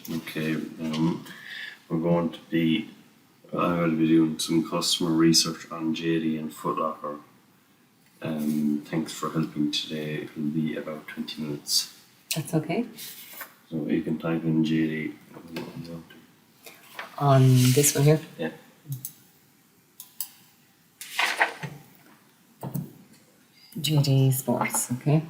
Okay, we're going to be, I will be doing some customer research on JD and Foot Locker. Thanks for helping today. It will be about 20 minutes. That's okay. So you can type in JD. On this one here? Yeah. JD Sports, okay.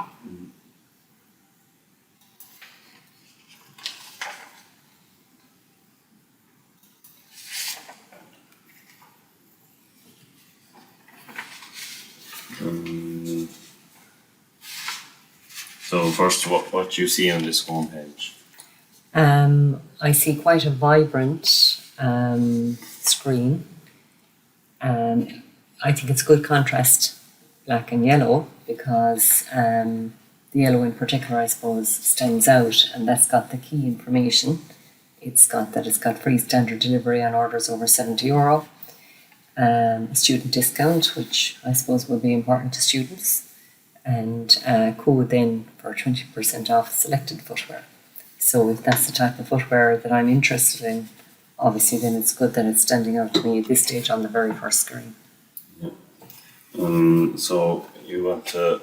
So first, what you see on this homepage? I see quite a vibrant screen. I think it's good contrast, black and yellow, because the yellow in particular, I suppose, stands out, and that's got the key information. It's got free standard delivery on orders over €70, a student discount, which I suppose will be important to students, and a code then for 20% off selected footwear. So if that's the type of footwear that I'm interested in, obviously then it's good that it's standing out to me at this stage on the very first screen. Yeah. So you want to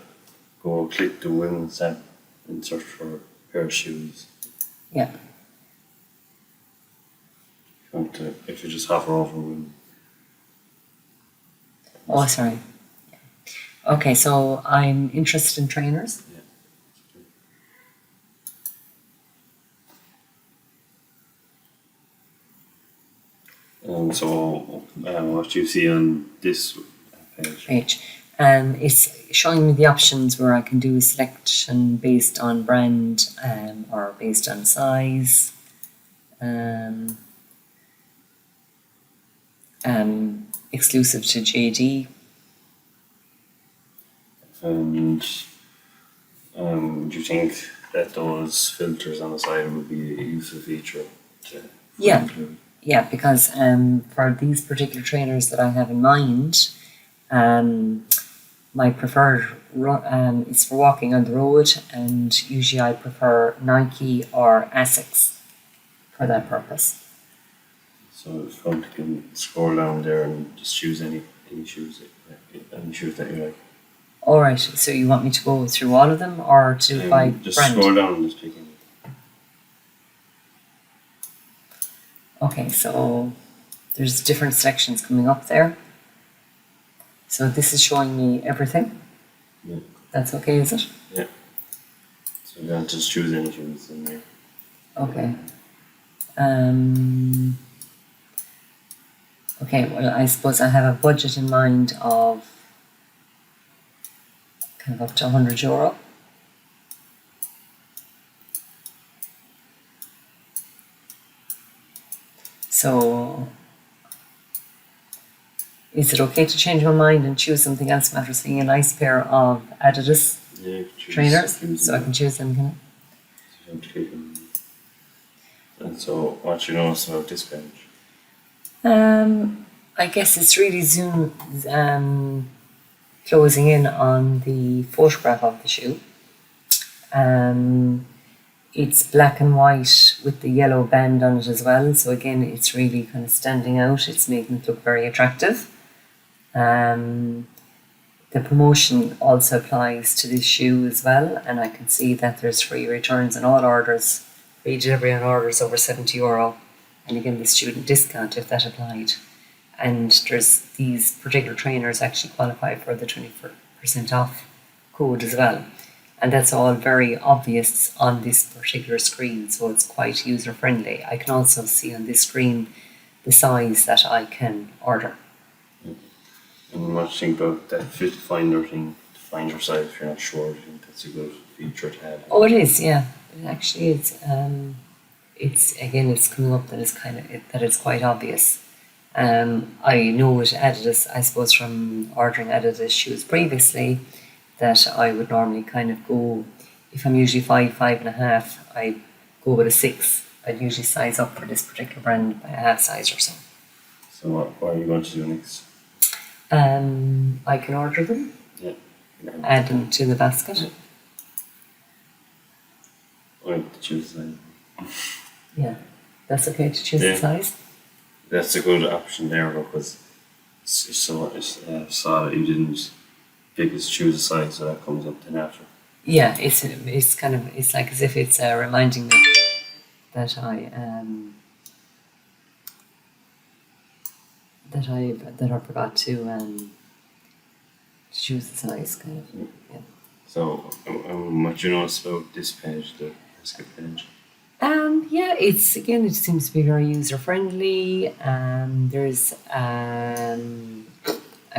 go click the women's tab and search for a pair of shoes. Yeah. If you just hover over women. Oh, sorry. Okay, so I'm interested in trainers. So what you see on this page? It's showing me the options where I can do a selection based on brand or based on size. Exclusive to JD. And do you think that those filters on the side would be a useful feature to include? Yeah, because for these particular trainers that I have in mind, my preferred is for walking on the road, and usually I prefer Nike or Asics for that purpose. So if you can scroll down there and just choose any shoes that you like. All right, so you want me to go through all of them or to buy just brand? Scroll down and just pick any. Okay, so there's different sections coming up there. So this is showing me everything. Yeah. That's okay, is it? Yeah. So then just choose any shoes in there. Okay. Okay, well, I suppose I have a budget in mind of kind of up to €100. So, is it okay to change my mind and choose something else? Matter seeing a nice pair of Adidas trainers, so I can choose them, can I? And so, what you notice about this page? I guess it's really closing in on the photograph of the shoe. It's black and white with the yellow band on it as well. So again, it's really kind of standing out. It's making it look very attractive. The promotion also applies to this shoe as well. And I can see that there's free returns on all orders, free delivery on orders over €70. And again, the student discount if that applied. And there's these particular trainers actually qualify for the 20% off code as well. And that's all very obvious on this particular screen, so it's quite user friendly. I can also see on this screen the size that I can order. And what do you think about that fit finder thing, to find your size if you're not sure? Do you think that's a good feature to have? Oh, it is, yeah. It actually is. It's coming up that it's quite obvious. I know with Adidas, I suppose from ordering Adidas shoes previously, that I would normally kind of go, if I'm usually 5'5.5", I go with a 6. I'd usually size up for this particular brand by a half size or so. So what are you going to do next? I can order them, add them to the basket. I have to choose them. Yeah, that's okay to choose Yeah. the size. That's a good option there because saw that you didn't pick is choose a size, so that comes up then after. Yeah, it's kind of, it's like as if it's reminding me that I forgot to choose the size, kind of. Yeah. So, what you notice about this page, the basket page? Yeah, it seems to be very user friendly. There's a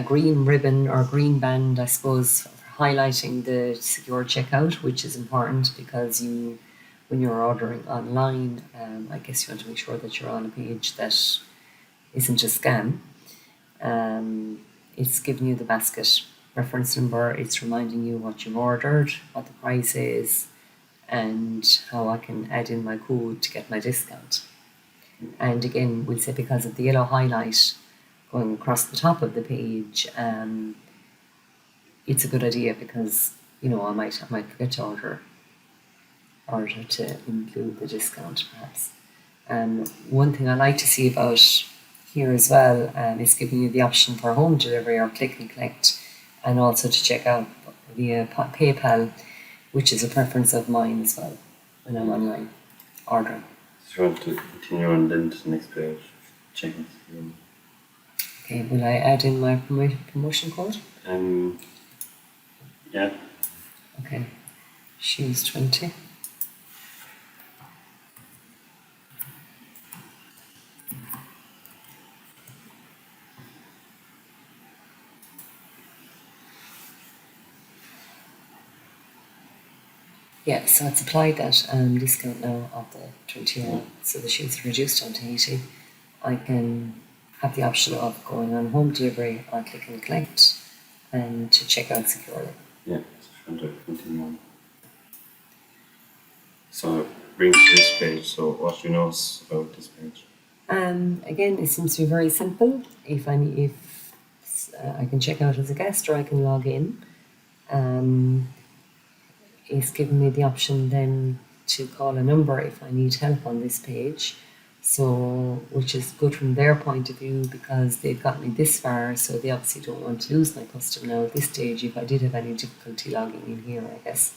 green ribbon or green band, I suppose, highlighting the secure checkout, which is important because when you're ordering online, I guess you want to make sure that you're on a page that isn't a scam. It's giving you the basket reference number. It's reminding you what you've ordered, what the price is, and how I can add in my code to get my discount. And again, we say because of the yellow highlight going across the top of the page, it's a good idea because I might forget to order to include the discount perhaps. One thing I like to see about here as well is giving you the option for home delivery or click and collect, and also to check out via PayPal, which is a preference of mine as well when I'm online ordering. So you want to continue on then to the next page, checking. Okay, will I add in my promotion code? Yeah. Okay, shoes 20. Yeah, so it's applied that discount now of the €20, so the shoes are reduced down to 80. I can have the option of going on home delivery or click and collect and to check out securely. Yeah, so if you want to continue on. So it brings to this page, so what do you notice about this page? Again, it seems to be very simple. If I can check out as a guest or I can log in. It's giving me the option then to call a number if I need help on this page. So, which is good from their point of view because they've got me this far, so they obviously don't want to lose my customer now at this stage if I did have any difficulty logging in here, I guess.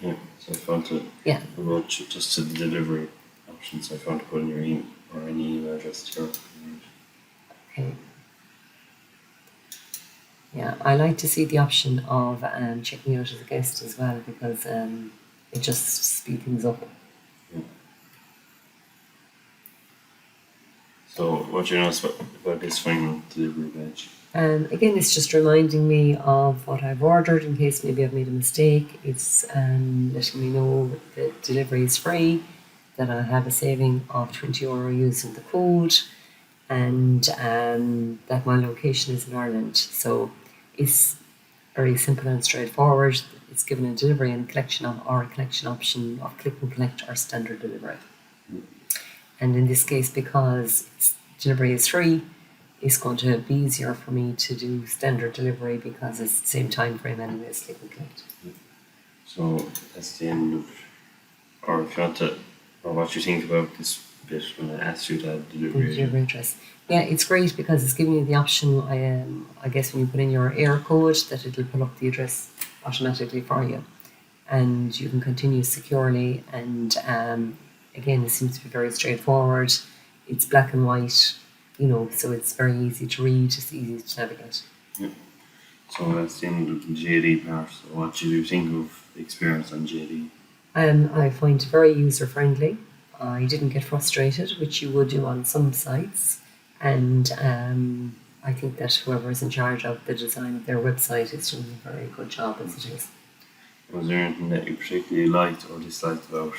Yeah, so if you want to promote just to the delivery option, so if you want to put in your email or any email address here. Okay. Yeah, I like to see the option of checking out as a guest as well because it just speeds things up. Yeah. So what do you know about this final delivery page? Again, it's just reminding me of what I've ordered in case maybe I've made a mistake. It's letting me know that delivery is free, that I have a saving of €20 using the code, and that my location is in Ireland. So it's very simple and straightforward. It's given a delivery and collection option of click and collect or standard delivery. And in this case, because delivery is free, it's going to be easier for me to do standard delivery because it's the same time frame anyways, click and collect. So that's the end of, or if you want to, or what you think about this bit when I asked you to add delivery address. Yeah, it's great because it's giving you the option, I guess when you put in your error code, that it'll pull up the address automatically for you. And you can continue securely, and again, it seems to be very straightforward. It's black and white, so it's very easy to read, it's easy to navigate. Yeah. So that's the end of the JD part. So what do you think of the experience on JD? I find it very user friendly. I didn't get frustrated, which you would do on some sites, and I think that whoever is in charge of the design of their website is doing a very good job as it is. Was there anything that you particularly liked or disliked about?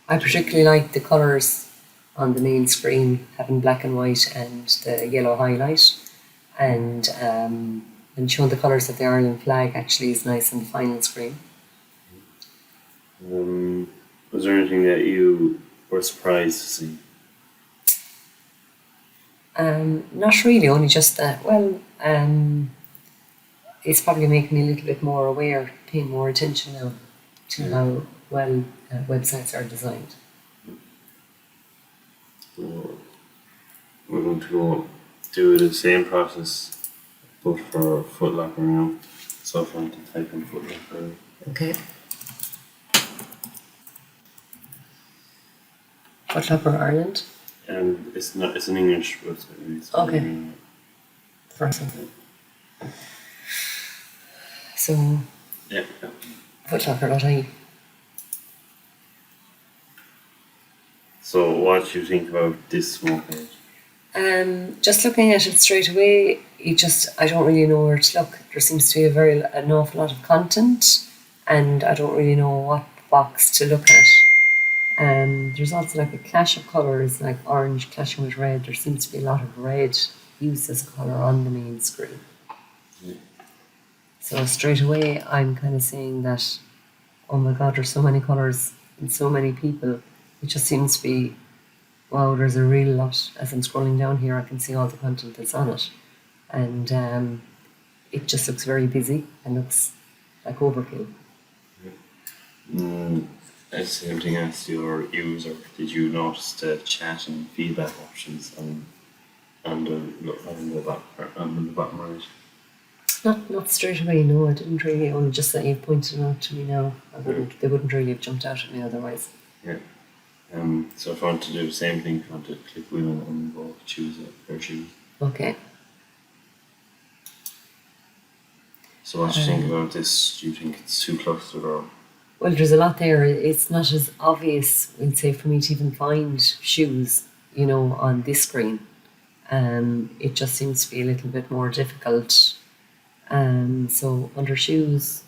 I particularly liked the colours on the main screen, having black and white and the yellow highlight, and showing the colours of the Ireland flag actually is nice on the final screen. Was there anything that you were surprised to see? Not really, only just that, it's probably making me a little bit more aware, paying more attention now to how well websites are designed. So we're going to go do the same process, but for Foot Locker now. So if I want to type in Foot Locker, Okay. Foot Locker Ireland. it's not. It's an English website. It's Okay. First one. So Yeah. footlocker.ie. So what do you think about this small page? Just looking at it straight away, I don't really know where to look. There seems to be an awful lot of content, and I don't really know what box to look at. There's also like a clash of colours, like orange clashing with red. There seems to be a lot of red used as a colour on the main screen. Yeah. So straight away, I'm kind of saying that, oh my God, there's so many colours and so many people. It just seems to be, wow, there's a real lot. As I'm scrolling down here, I can see all the content that's on it. And it just looks very busy and looks like overkill. The same thing as your user. Did you notice the chat and feedback options on the bottom right? Not straight away, no, I didn't really, only just that you've pointed it out to me now. They wouldn't really have jumped out at me otherwise. Yeah. So if I want to do the same thing, if I want to click women and go choose a pair of shoes. Okay. So what do you think about this? Do you think it's too clustered or? Well, there's a lot there. It's not as obvious, we'd say, for me to even find shoes, on this screen. It just seems to be a little bit more difficult. So under shoes,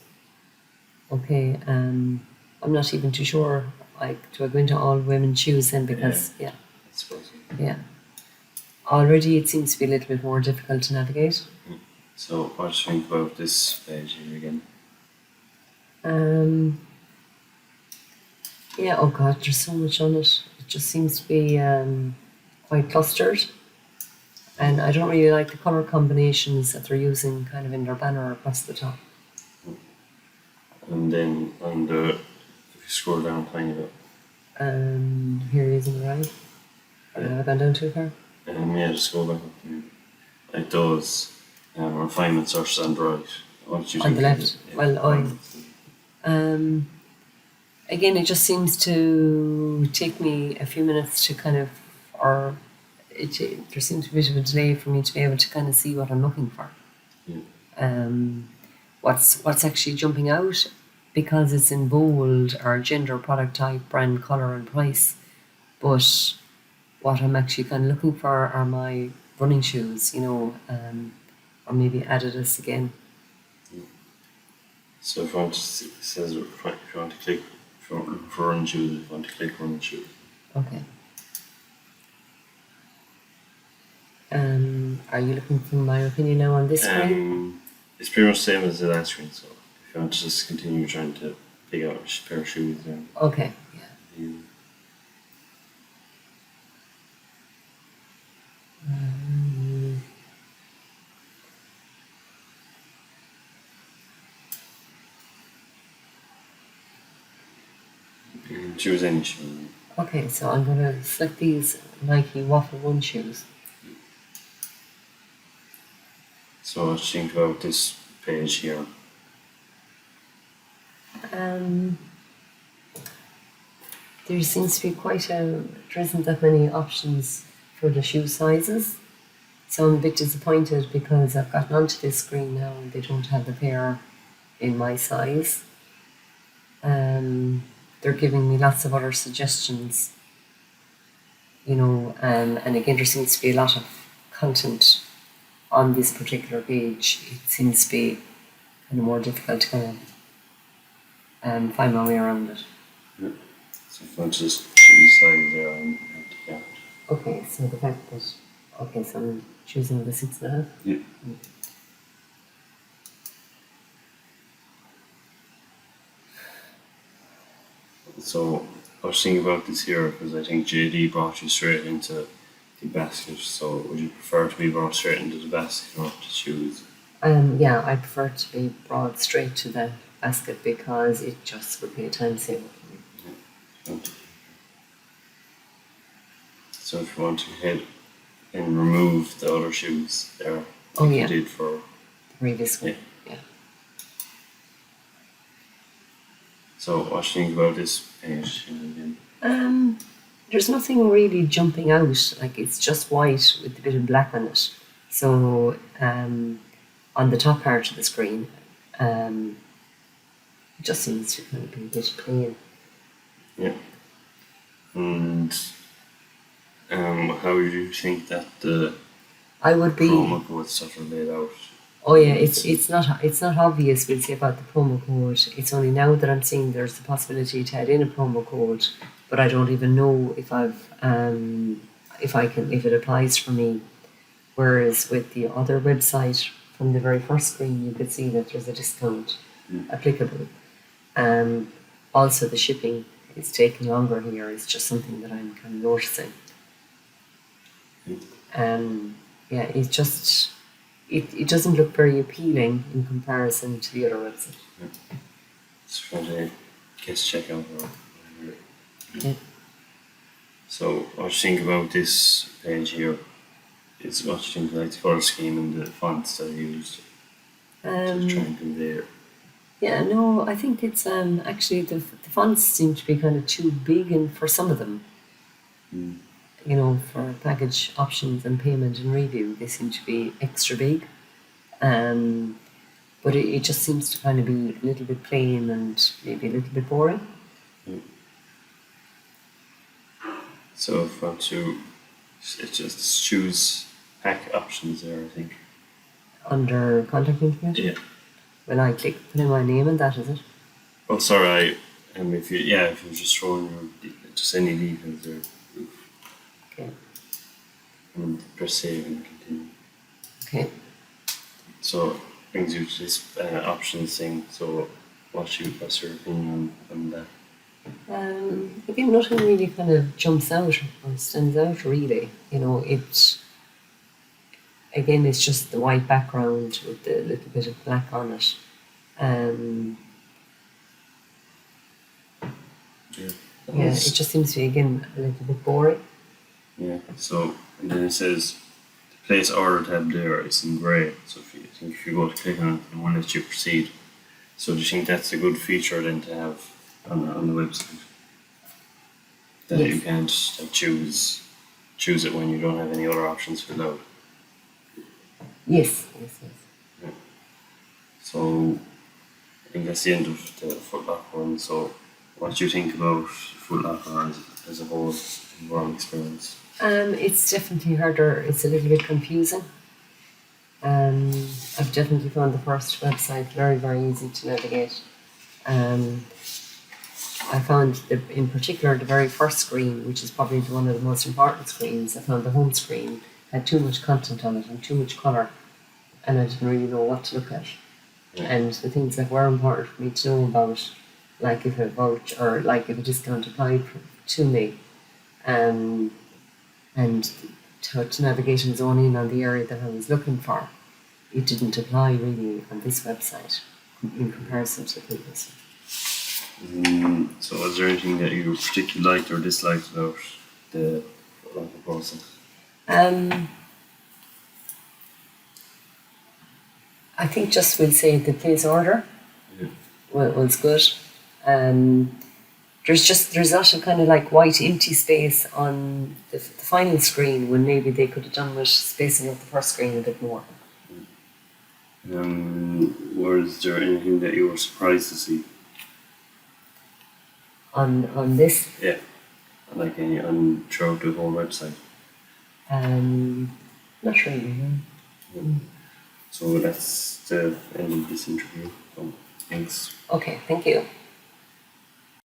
okay, I'm not even too sure. Like, do I go into all women's shoes then? Because, I suppose. yeah. Already it seems to be a little bit more difficult to navigate. So what do you think about this page here again? Yeah, oh God, there's so much on it. It just seems to be quite clustered. And I don't really like the colour combinations that they're using kind of in their banner across the top. And then if you scroll down a tiny bit. Here he is in the right. Have I gone down too far? Yeah, just scroll back up there. Like those refinement searches on the right. What do you On think? the left. Again, it just seems to take me a few minutes to kind of, there seems to be a bit of a delay for me to be able to kind of see what I'm looking for. Yeah. What's actually jumping out, because it's in bold, are gender, product type, brand, colour and price. But what I'm actually kind of looking for are my running shoes, or maybe Adidas again. Yeah. So if you want to see, it says if you want to click, if you want to look for running shoes, if you want to click running shoes. Okay. Are you looking for my opinion now on this screen? It's pretty much the same as the last screen, so if you want to just continue trying to pick out a pair of shoes then. Okay, yeah. You can choose any shoe. Okay, so I'm going to select these Nike Waffle 1 shoes. So what do you think about this page here? There seems to be there isn't that many options for the shoe sizes. So I'm a bit disappointed because I've gotten onto this screen now and they don't have the pair in my size. They're giving me lots of other suggestions, and again there seems to be a lot of content on this particular page. It seems to be kind of more difficult to kind of find my way around it. Yeah. So if I just choose size there and have to count. Okay, so the fact that, so I'm choosing the 6.5. Yeah. So I was thinking about this here because I think JD brought you straight into the basket. So would you prefer to be brought straight into the basket or to choose? Yeah, I prefer to be brought straight to the basket because it just would be a time saver for me. Yeah. So if you want to head and remove the other shoes there, Oh, like yeah. you did for The previous one. Yeah. Yeah. So what do you think about this page? There's nothing really jumping out. Like it's just white with a bit of black on it. So on the top part of the screen, it just seems to kind of be a bit plain. Yeah. And how do you think that the I would be. promo code stuff are laid out? Oh yeah, it's not obvious. We'll say about the promo code. It's only now that I'm seeing there's the possibility to add in a promo code, but I don't even know if if it applies for me. Whereas with the other website, from the very first screen, you could see that there's a discount applicable. Also, the shipping is taking longer here. It's just something that I'm kind of noticing. Yeah, it's just it doesn't look very appealing in comparison to the other website. It's for the guest checkout or whatever. Yeah. So what do you think about this page here? It's what do you think like the colour scheme and the fonts that are used to try and convey it? Yeah, no, I think it's actually the fonts seem to be kind of too big, and for some of them, you know, for package options and payment and review, they seem to be extra big. But it just seems to kind of be a little bit plain and maybe a little bit boring. So if I want to, it just choose pack options there, I think. Under contact information? Yeah. When I click, put in my name and that, is it? Oh, sorry. If you're just throwing your just any details there, Okay. and press save and continue. Okay. So it brings you to this options thing. So what's your opinion on that? Again, nothing really kind of jumps out or stands out really. You know, it's just the white background with the little bit of black on it. Yeah, it just seems to be again a little bit boring. Yeah. So and then it says the place order tab there. It's in grey. So if you go to click on it, it won't let you proceed. So do you think that's a good feature then to have on the website? That Yes. you can't like, choose it when you don't have any other options filled out. Yes. So I think that's the end of the Foot Locker one. So what do you think about Foot Locker as a whole overall experience? It's definitely harder. It's a little bit confusing. I've definitely found the first website very, very easy to navigate. I found in particular the very first screen, which is probably one of the most important screens. I found the home screen had too much content on it and too much colour, and I didn't really know what to look at. Yeah. And the things that were important for me to know about, like if a voucher or like if a discount applied to me, and to navigate and zone in on the area that I was looking for, it didn't apply really on this website in comparison to the previous one. So was there anything that you particularly liked or disliked about the Foot Locker process? I think just we'll say the place order was good. There's not a kind of like white empty space on the final screen when maybe they could have done with spacing up the first screen a bit more. Was there anything that you were surprised to see? On this, Yeah, like throughout the whole website. not really. No. So that's the end of this interview. So thanks. Okay, thank you.